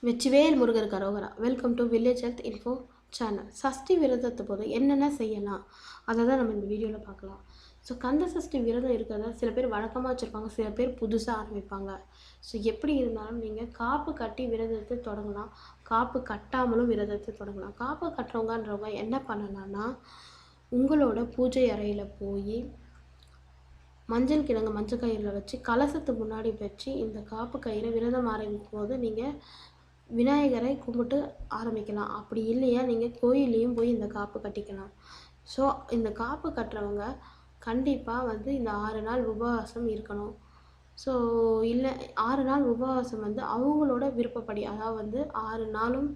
வெற்றிவேல் முருகருக்கு அரோகரா. Welcome to village health info channel. Sashti விரதத்தை போது என்னென்ன செய்யலாம் அதை தான் நம்ம இந்த வீடியோவில் பார்க்கலாம். ஸோ கந்த சஷ்டி விரதம் இருக்கிறத சில பேர் வழக்கமாக வச்சுருப்பாங்க, சில பேர் புதுசாக ஆரம்பிப்பாங்க. ஸோ எப்படி இருந்தாலும் நீங்கள் காப்பு கட்டி விரதத்தை தொடங்கலாம், காப்பு கட்டாமலும் விரதத்தை தொடங்கலாம். காப்பு கட்டுறவங்கன்றவங்க என்ன பண்ணலான்னா, உங்களோட பூஜை அறையில் போய் மஞ்சள் கிழங்கு மஞ்சள் கயிறில் வச்சு கலசத்துக்கு முன்னாடி வச்சு இந்த காப்பு கயிறை விரதம் ஆரம்பிக்கும் போது நீங்கள் விநாயகரை கும்பிட்டு ஆரம்பிக்கலாம். அப்படி இல்லையா நீங்கள் கோயிலையும் போய் இந்த காப்பு கட்டிக்கலாம். ஸோ இந்த காப்பு கட்டுறவங்க கண்டிப்பாக இந்த 6 நாள் உபவாசம் இருக்கணும். ஸோ இல்லை 6 நாள் உபவாசம் அவங்களோட விருப்பப்படி, அதாவது 6 நாளும்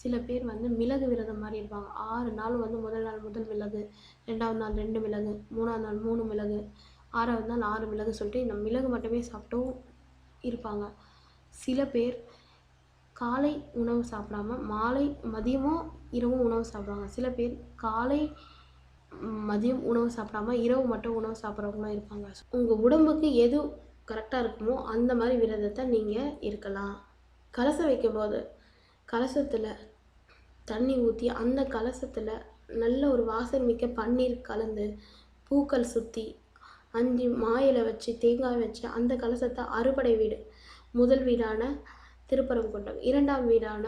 சில பேர் மிளகு விரதம் மாதிரி இருப்பாங்க. 6 நாளும் முதல் நாள் முதல் மிளகு, 2ஆவது நாள் 2 மிளகு, 3ஆவது நாள் 3 மிளகு, 6ஆவது நாள் 6 மிளகு சொல்லிட்டு இந்த மிளகு மட்டுமே சாப்பிட்டும் இருப்பாங்க. சில பேர் காலை உணவு சாப்பிடாம மாலை மதியமும் இரவும் உணவு சாப்பிடுவாங்க. சில பேர் காலை மதியம் உணவு சாப்பிடாம இரவு மட்டும் உணவு சாப்பிட்றவங்களும் இருப்பாங்க. உங்கள் உடம்புக்கு எது கரெக்டாக இருக்குமோ அந்த மாதிரி விரதத்தை நீங்கள் இருக்கலாம். கலசம் வைக்கும்போது கலசத்தில் தண்ணி ஊற்றி அந்த கலசத்தில் நல்ல ஒரு வாசனை மிக்க பன்னீர் கலந்து பூக்கள் சுற்றி 5 மாயிலை வச்சு தேங்காய் வச்சு அந்த கலசத்தை அறுபடை வீடு, முதல் வீடான திருப்பரங்குன்றம், 2ஆம் வீடான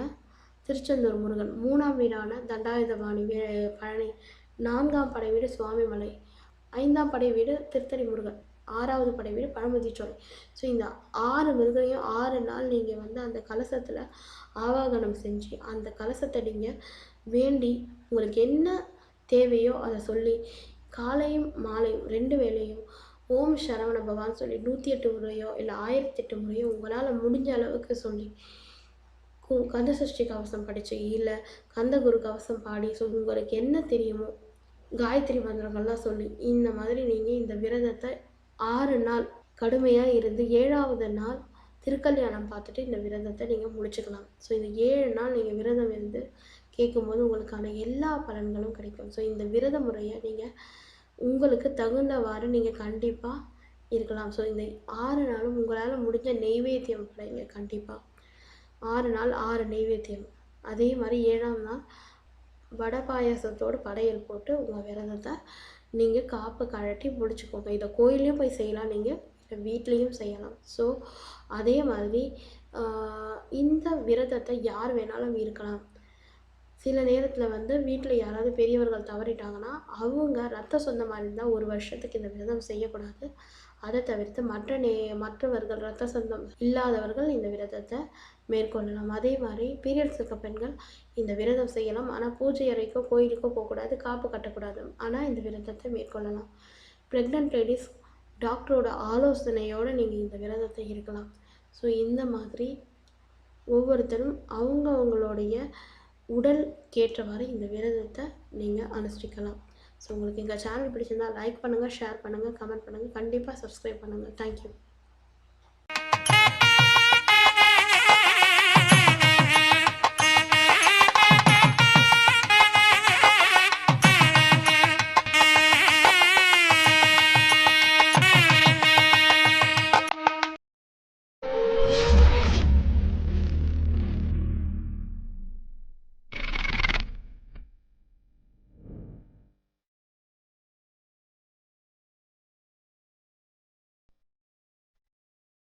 திருச்செந்தூர் முருகன், 3ஆம் வீடான தண்டாயுதபாணி பழனி, 4ஆம் படை வீடு சுவாமிமலை, 5ஆம் படை வீடு திருத்தணி முருகன், 6ஆவது படை வீடு பழமுதிர்ச்சோலை. ஸோ இந்த 6 மிருகையும் 6 நாள் நீங்கள் அந்த கலசத்தில் ஆவாகனம் செஞ்சு அந்த கலசத்தை நீங்கள் வேண்டி உங்களுக்கு என்ன தேவையோ அதை சொல்லி காலையும் மாலையும் 2 வேளையும் ஓம் சரவண பவான்னு சொல்லி 108 முறையோ இல்லை 1008 முறையோ உங்களால் முடிஞ்ச அளவுக்கு சொல்லி கந்த சஷ்டி கவசம் படித்து இல்லை கந்தகுரு கவசம் பாடி, ஸோ உங்களுக்கு என்ன தெரியுமோ காயத்ரி மந்திரங்கள்லாம் சொல்லி இந்த மாதிரி நீங்கள் இந்த விரதத்தை 6 நாள் கடுமையாக இருந்து 7ஆவது நாள் திருக்கல்யாணம் பார்த்துட்டு இந்த விரதத்தை நீங்கள் முடிச்சுக்கலாம். ஸோ இந்த 7 நாள் நீங்கள் விரதம் இருந்து கேட்கும்போது உங்களுக்கான எல்லா பலன்களும் கிடைக்கும். ஸோ இந்த விரத முறையை நீங்கள் உங்களுக்கு தகுந்தவாறு நீங்கள் கண்டிப்பாக இருக்கலாம். ஸோ இந்த 6 நாளும் உங்களால் முடிஞ்ச நெய்வேத்தியம் படைங்க. கண்டிப்பாக 6 நாள் 6 நெய்வேத்தியம். அதே மாதிரி 7ஆம் நாள் வடை பாயாசத்தோடு படையல் போட்டு உங்கள் விரதத்தை நீங்கள் காப்பு கழட்டி முடிச்சுக்கோங்க. இதை கோயிலையும் போய் செய்யலாம், நீங்கள் வீட்லேயும் செய்யலாம். ஸோ அதே மாதிரி இந்த விரதத்தை யார் வேணாலும் இருக்கலாம். சில நேரத்தில் வீட்டில் யாராவது பெரியவர்கள் தவறிட்டாங்கன்னா அவங்க ரத்த சொந்தம் மாதிரி இருந்தால் 1 வருஷத்துக்கு இந்த விரதம் செய்யக்கூடாது. அதை தவிர்த்து மற்றவர்கள் ரத்த சொந்தம் இல்லாதவர்கள் இந்த விரதத்தை மேற்கொள்ளலாம். அதே மாதிரி பீரியட்ஸ் இருக்க பெண்கள் இந்த விரதம் செய்யலாம். ஆனால் பூஜை அறைக்கோ கோயிலுக்கோ போகக்கூடாது, காப்பு கட்டக்கூடாது. ஆனால் இந்த விரதத்தை மேற்கொள்ளலாம். ப்ரெக்னென்ட் லேடிஸ் டாக்டரோட ஆலோசனையோடு நீங்கள் இந்த விரதத்தை இருக்கலாம். ஸோ இந்த மாதிரி ஒவ்வொருத்தரும் அவங்களுடைய உடல் கேற்றவாறு இந்த விரதத்தை நீங்கள் அனுஷ்டிக்கலாம். ஸோ உங்களுக்கு எங்கள் சேனல் பிடிச்சிருந்தால் லைக் பண்ணுங்கள், ஷேர் பண்ணுங்கள், கமெண்ட் பண்ணுங்கள், கண்டிப்பாக சப்ஸ்கிரைப் பண்ணுங்கள். தேங்க்யூ.